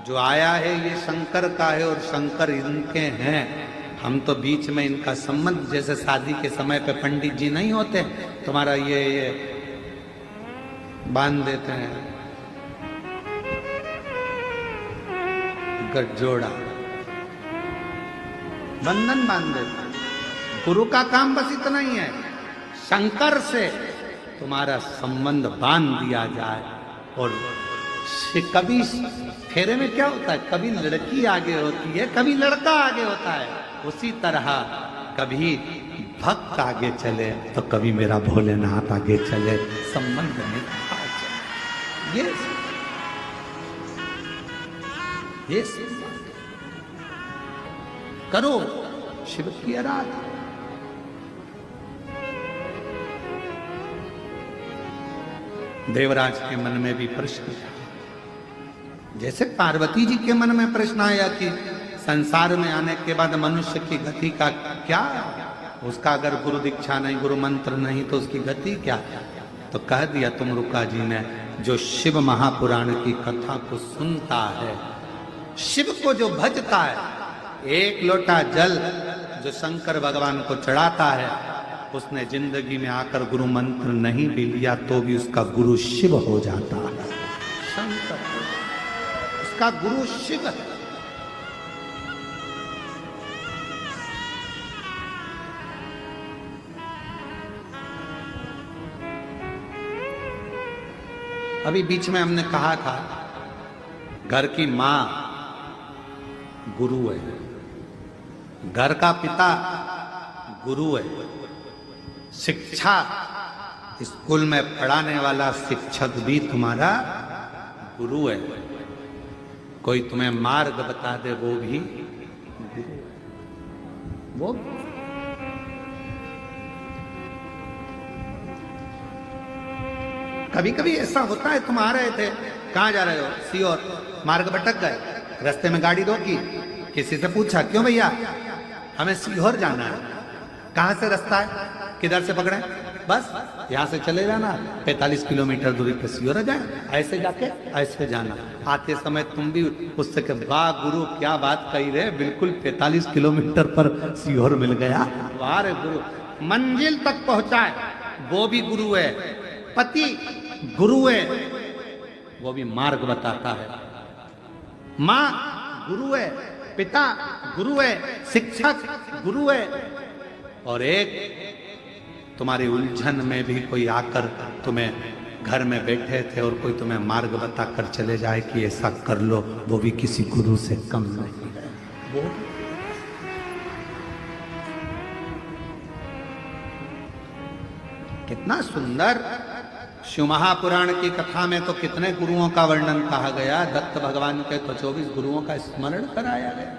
जो आया है ये शंकर का है और शंकर इनके हैं। हम तो बीच में इनका संबंध, जैसे शादी के समय पे पंडित जी नहीं होते, तुम्हारा ये बांध देते हैं गठजोड़ा, बंधन बांध देते हैं। गुरु का काम बस इतना ही है, शंकर से तुम्हारा संबंध बांध दिया जाए। और कभी फेरे में क्या होता है, कभी लड़की आगे होती है, कभी लड़का आगे होता है। उसी तरह कभी भक्त आगे चले तो कभी मेरा भोलेनाथ आगे चले, संबंध में ये करो शिव की आराधना। देवराज के मन में भी प्रश्न था, जैसे पार्वती जी के मन में प्रश्न आया कि संसार में आने के बाद मनुष्य की गति का क्या, उसका अगर गुरु दीक्षा नहीं, गुरु मंत्र नहीं तो उसकी गति क्या। तो कह दिया तुमरुका जी ने, जो शिव महापुराण की कथा को सुनता है, शिव को जो भजता है, एक लोटा जल जो शंकर भगवान को चढ़ाता है, उसने जिंदगी में आकर गुरु मंत्र नहीं भी लिया तो भी उसका गुरु शिव हो जाता है। शंकर उसका गुरु शिव है। अभी बीच में हमने कहा था घर की मां गुरु है, घर का पिता गुरु है, शिक्षा स्कूल में पढ़ाने वाला शिक्षक भी तुम्हारा गुरु है। कोई तुम्हें मार्ग बता दे वो भी गुरु, वो कभी कभी ऐसा होता है, तुम आ रहे थे, कहां जा रहे हो, सीहोर, मार्ग भटक गए, रास्ते में गाड़ी रोकी, किसी से पूछा क्यों भैया, हमें सीहोर जाना है, कहां से रास्ता है, किधर से पकड़े, बस यहां से चले जाना, 45 किलोमीटर दूरी पे सीहोर जाए, ऐसे जाके ऐसे जाना। आते समय तुम भी उससे के वाह गुरु क्या बात कही रहे, बिल्कुल 45 किलोमीटर पर सीहोर मिल गया, वाह रे गुरु, मंजिल तक पहुंचाए वो भी गुरु है। पति गुरु है, वो भी मार्ग बताता है। मां गुरु है, पिता गुरु है, शिक्षक गुरु है। और एक तुम्हारी उलझन में भी कोई आकर तुम्हें घर में बैठे थे और कोई तुम्हें मार्ग बताकर चले जाए कि ऐसा कर लो, वो भी किसी गुरु से कम नहीं है। वो कितना सुंदर, शिव महापुराण की कथा में तो कितने गुरुओं का वर्णन कहा गया। दत्त भगवान के तो 24 गुरुओं का स्मरण कराया गया।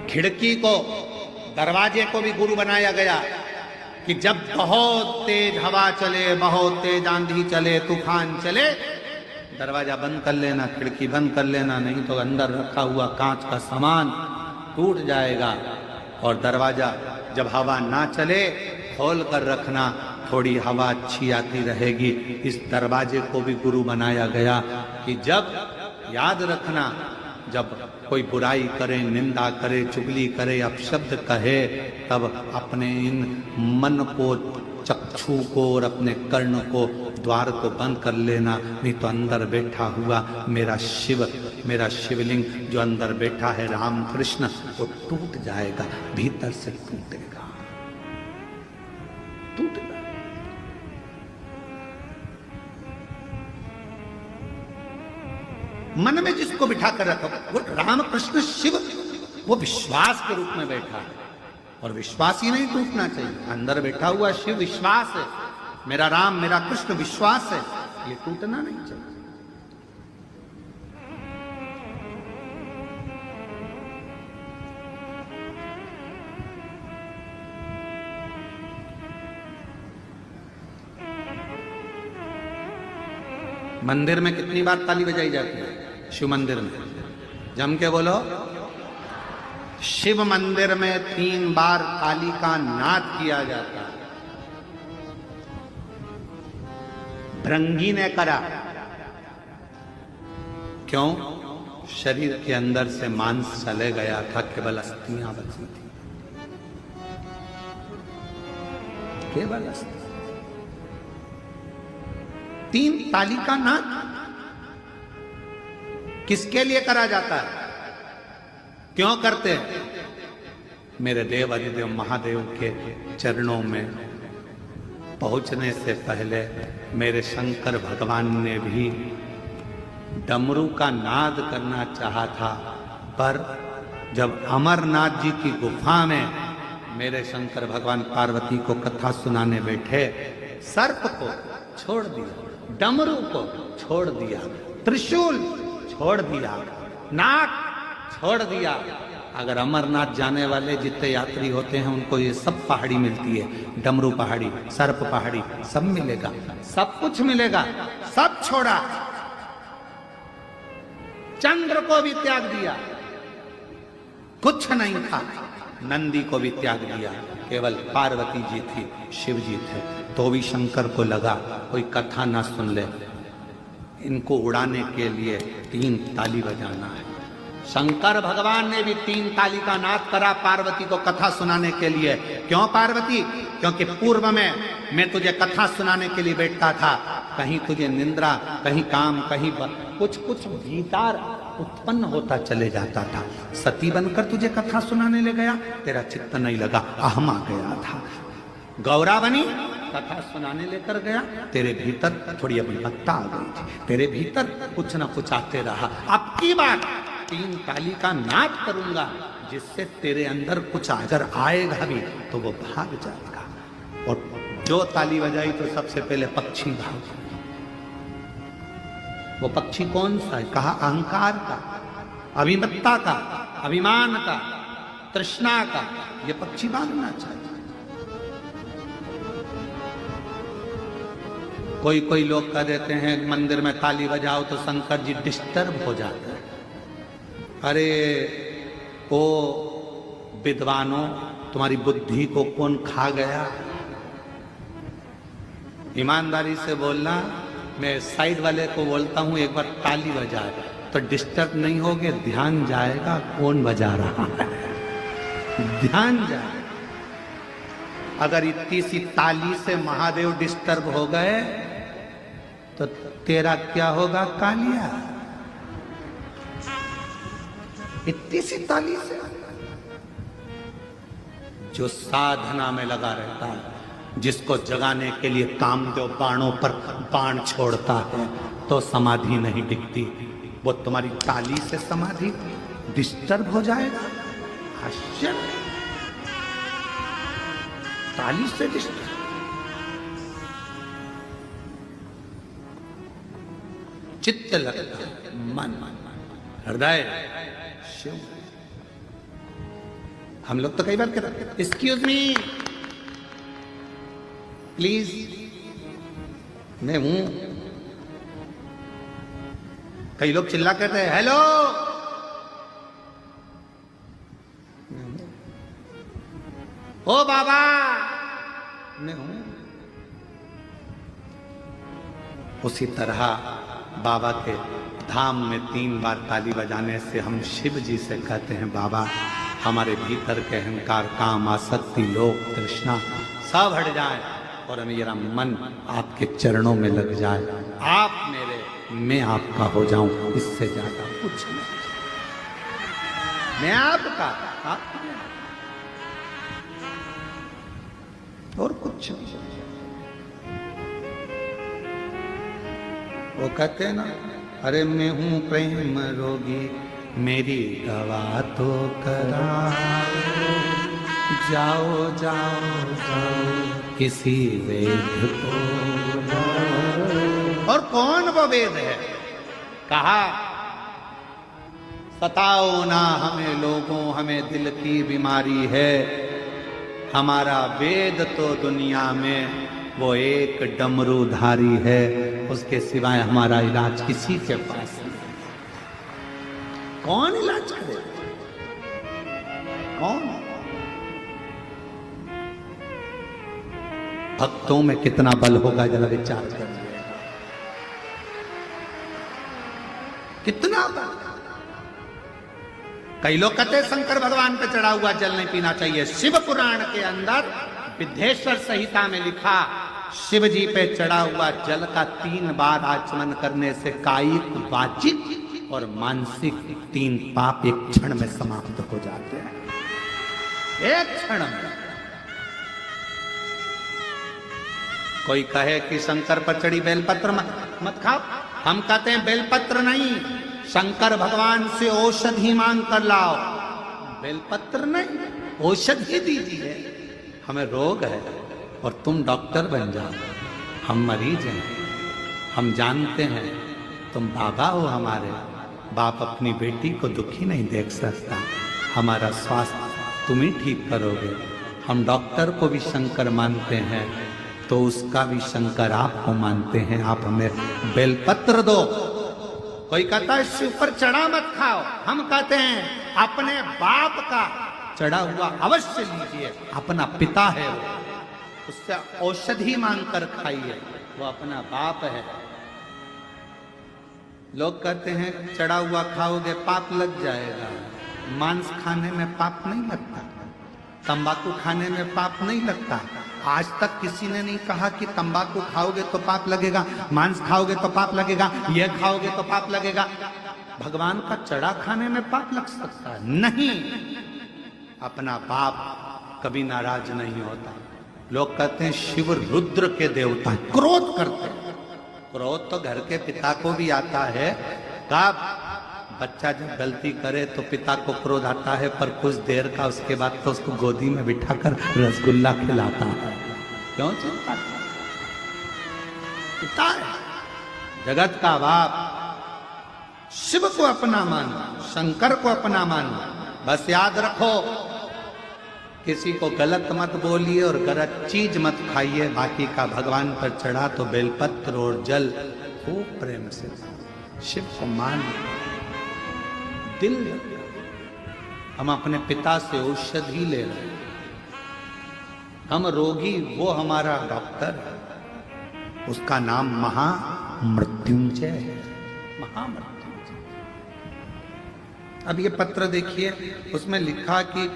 खिड़की को, दरवाजे को भी गुरु बनाया गया कि जब बहुत तेज हवा चले, बहुत तेज आंधी चले, तूफान चले, दरवाजा बंद कर लेना, खिड़की बंद कर लेना, नहीं तो अंदर रखा हुआ कांच का सामान टूट जाएगा। और दरवाजा जब हवा ना चले खोल कर रखना, थोड़ी हवा अच्छी आती रहेगी। इस दरवाजे को भी गुरु बनाया गया कि जब, याद रखना, जब कोई बुराई करे, निंदा करे, चुगली करे, अपशब्द कहे, तब अपने इन मन को, चक्षु को और अपने कर्ण को, द्वार को बंद कर लेना, नहीं तो अंदर बैठा हुआ मेरा शिव, मेरा शिवलिंग जो अंदर बैठा है राम कृष्ण, वो टूट जाएगा, भीतर से टूटेगा, टूटेगा। मन में जिसको बिठा कर रखो, वो राम कृष्ण शिव, वो विश्वास के रूप में बैठा है। और विश्वास ही नहीं टूटना चाहिए। अंदर बैठा हुआ शिव विश्वास है, मेरा राम, मेरा कृष्ण विश्वास है, ये टूटना नहीं चाहिए। मंदिर में कितनी बार ताली बजाई जाती है? शिव मंदिर में जम के बोलो। शिव मंदिर में 3 बार ताली का नाद किया जाता है। भृंगी ने करा, क्यों? शरीर के अंदर से मांस चले गया था, केवल अस्थियां बची थी, केवल अस्थि। 3 ताली का नाद किसके लिए करा जाता है? क्यों करते हैं? मेरे देव अधिदेव महादेव के चरणों में पहुंचने से पहले मेरे शंकर भगवान ने भी डमरू का नाद करना चाहा था, पर जब अमरनाथ जी की गुफा में मेरे शंकर भगवान पार्वती को कथा सुनाने बैठे, सर्प को छोड़ दिया, डमरू को छोड़ दिया, त्रिशूल छोड़ दिया, नाग छोड़ दिया। अगर अमरनाथ जाने वाले जितने यात्री होते हैं उनको ये सब पहाड़ी मिलती है, डमरू पहाड़ी, सर्प पहाड़ी, सब मिलेगा, सब कुछ मिलेगा, सब छोड़ा। चंद्र को भी त्याग दिया, कुछ नहीं था। नंदी को भी त्याग दिया, केवल पार्वती जी थी, शिव जी थे। तो भी शंकर को लगा कोई कथा ना सुन ले, इनको उड़ाने के लिए 3 ताली बजाना है। शंकर भगवान ने भी 3 ताली का नाद करा पार्वती को कथा सुनाने के लिए। क्यों पार्वती? क्योंकि पूर्व में मैं तुझे कथा सुनाने के लिए बैठता था, कहीं तुझे निंद्रा, कहीं काम, कहीं कुछ कुछ भीतर उत्पन्न होता चले जाता था। सती बनकर तुझे कथा सुनाने ले गया, तेरा चित्त नहीं लगा, अहम आ गया था। गौरा बनी, कथा सुनाने लेकर गया, तेरे भीतर थोड़ी अभिमत्ता आ गई थी, तेरे भीतर कुछ ना कुछ आते रहा। अब की बात 3 ताली का नाद करूंगा, जिससे तेरे अंदर कुछ अगर आएगा भी तो वो भाग जाएगा। और जो ताली बजाई तो सबसे पहले पक्षी भाग। वो पक्षी कौन सा है? कहा अहंकार का, अभिमत्ता का, अभिमान का, तृष्णा का। ये पक्षी भागना चाहिए। कोई लोग कह देते हैं मंदिर में ताली बजाओ तो शंकर जी डिस्टर्ब हो जाते हैं। अरे ओ विद्वानों, तुम्हारी बुद्धि को कौन खा गया? ईमानदारी से बोलना। मैं साइड वाले को बोलता हूं एक बार ताली बजा तो डिस्टर्ब नहीं होगे, ध्यान जाएगा कौन बजा रहा है, ध्यान जाएगा। अगर इतनी सी ताली से महादेव डिस्टर्ब हो गए तो तेरा क्या होगा कालिया? इतनी सी ताली से जो साधना में लगा रहता है, जिसको जगाने के लिए कामदेव बाणों पर बाण छोड़ता है तो समाधि नहीं टिकती। वो तुम्हारी ताली से समाधि डिस्टर्ब हो जाएगा। आश्चर्य, ताली से डिस्टर्ब। चित्त लगता, मन, हृदय, शिव। हम लोग तो कई बार कहते हैं एक्सक्यूज मी प्लीज, मैं हूं। कई लोग चिल्ला करते हैं हेलो, ओ बाबा, मैं हूं। उसी तरह बाबा के धाम में 3 बार ताली बजाने से हम शिव जी से कहते हैं बाबा हमारे भीतर के अहंकार, काम, आसक्ति, लोभ, तृष्णा सब हट जाए और मेरा मन आपके चरणों में लग जाए, आप मेरे, मैं आपका हो जाऊं। इससे ज्यादा कुछ नहीं। मैं आपका, आप और कुछ नहीं। वो कहते हैं ना, अरे मैं हूं प्रेम रोगी, मेरी दवा तो कराओ, जाओ जाओ जाओ किसी वेद को। और कौन वो वेद है? कहा सताओ ना हमें लोगों, हमें दिल की बीमारी है। हमारा वेद तो दुनिया में वो एक डमरूधारी है, उसके सिवाय हमारा इलाज किसी के पास नहीं। कौन इलाज करे? कौन? भक्तों में कितना बल होगा जरा विचार करिए। कितना बड़ा। कई लोग कहते हैं शंकर भगवान पे चढ़ा हुआ जल नहीं पीना चाहिए। शिव पुराण के अंदर विद्धेश्वर संहिता में लिखा, शिव जी पे चढ़ा हुआ जल का 3 बार आचमन करने से कायिक, वाचिक और मानसिक 3 पाप एक क्षण में समाप्त हो जाते हैं, एक क्षण में। कोई कहे कि शंकर पर चढ़ी बेलपत्र मत खाओ, हम कहते हैं बेलपत्र नहीं, शंकर भगवान से औषधि मांग कर लाओ, बेलपत्र नहीं, औषधि दीजिए। हमें रोग है और तुम डॉक्टर बन जाओ, हम मरीज हैं, हम जानते हैं तुम बाबा हो हमारे। बाप अपनी बेटी को दुखी नहीं देख सकता, हमारा स्वास्थ्य तुम ही ठीक करोगे। हम डॉक्टर को भी शंकर मानते हैं तो उसका भी शंकर आपको मानते हैं, आप हमें बेलपत्र दो। कोई कहता है शिव पर चढ़ा मत खाओ, हम कहते हैं अपने बाप का चढ़ा हुआ अवश्य लीजिए, अपना पिता है वो, उससे औषधि मांग कर खाइए, वो अपना बाप है। लोग कहते हैं चढ़ा हुआ खाओगे पाप लग जाएगा। मांस खाने में पाप नहीं लगता, तंबाकू खाने में पाप नहीं लगता। आज तक किसी ने नहीं कहा कि तंबाकू खाओगे तो पाप लगेगा, मांस खाओगे तो पाप लगेगा, ये खाओगे तो पाप लगेगा। भगवान का चढ़ा खाने में पाप लग सकता है? नहीं, अपना बाप कभी नाराज नहीं होता। लोग कहते हैं शिव रुद्र के देवता, क्रोध करते हैं। क्रोध तो घर के पिता को भी आता है। कब बच्चा जब गलती करे तो पिता को क्रोध आता है, पर कुछ देर का उसके बाद तो उसको गोदी में बिठाकर रसगुल्ला खिलाता है। क्यों चिंता? पिता है, जगत का बाप। शिव को अपना मानो, शंकर को अपना मानो। बस याद रखो, किसी को गलत मत बोलिए और गलत चीज मत खाइए। बाकी का भगवान पर चढ़ा तो बेलपत्र और जल खूब प्रेम से शिव को मान दिल। हम अपने पिता से औषधि ले रहे हैं, हम रोगी, वो हमारा डॉक्टर है। उसका नाम महामृत्युंजय है, महामृत्युंजय। अब ये पत्र देखिए, उसमें लिखा कि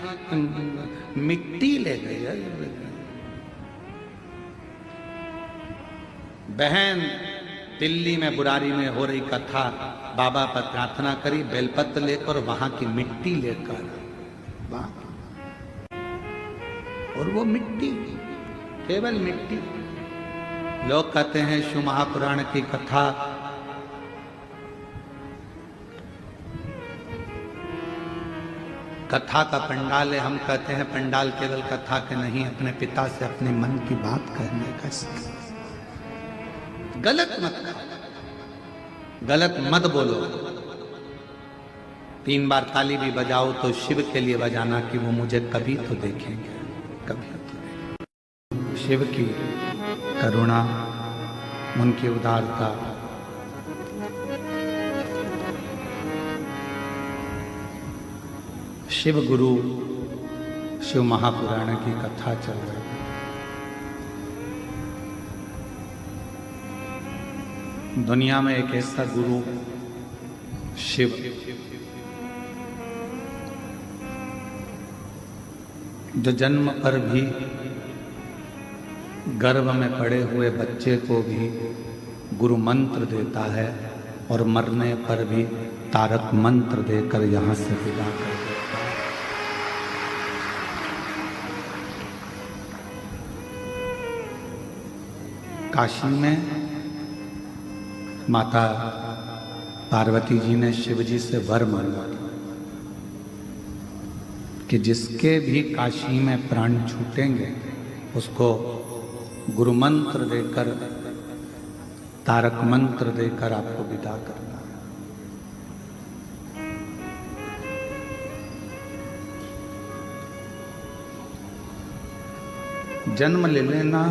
मिट्टी ले गई है। बहन दिल्ली में बुरारी में हो रही कथा, बाबा पर प्रार्थना करी, बेलपत्र लेकर वहां की मिट्टी लेकर, और वो मिट्टी, केवल मिट्टी। लोग कहते हैं शिव महापुराण की कथा कथा का पंडाल है। हम कहते हैं पंडाल केवल कथा के नहीं, अपने पिता से अपने मन की बात कहने का। गलत मत कहो, गलत मत बोलो। 3 बार ताली भी बजाओ तो शिव के लिए बजाना कि वो मुझे कभी तो देखेंगे, कभी तो देखेंगे। शिव की करुणा, उनकी उदारता, शिव गुरु शिव महापुराण की कथा चल रही है। दुनिया में एक ऐसा गुरु शिव, जो जन्म पर भी गर्भ में पड़े हुए बच्चे को भी गुरु मंत्र देता है और मरने पर भी तारक मंत्र देकर यहां से विदा कर देता है। काशी में माता पार्वती जी ने शिव जी से वर मांगा कि जिसके भी काशी में प्राण छूटेंगे उसको गुरु मंत्र देकर, तारक मंत्र देकर आपको विदा करना है। जन्म ले लेना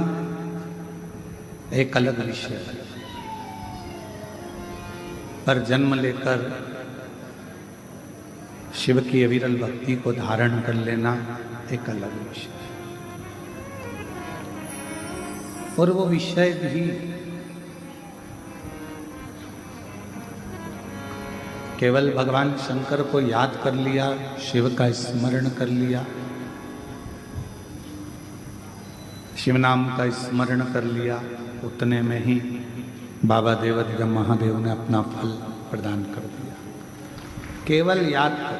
एक अलग विषय है, पर जन्म लेकर शिव की अविरल भक्ति को धारण कर लेना एक अलग विषय है। और वो विषय भी केवल भगवान शंकर को याद कर लिया, शिव का स्मरण कर लिया, शिव नाम का स्मरण कर लिया, उतने में ही बाबा देवाधिदेव महादेव ने अपना फल प्रदान कर दिया। केवल याद कर।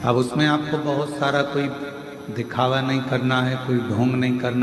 अब उसमें आपको बहुत सारा कोई दिखावा नहीं करना है, कोई ढोंग नहीं करना।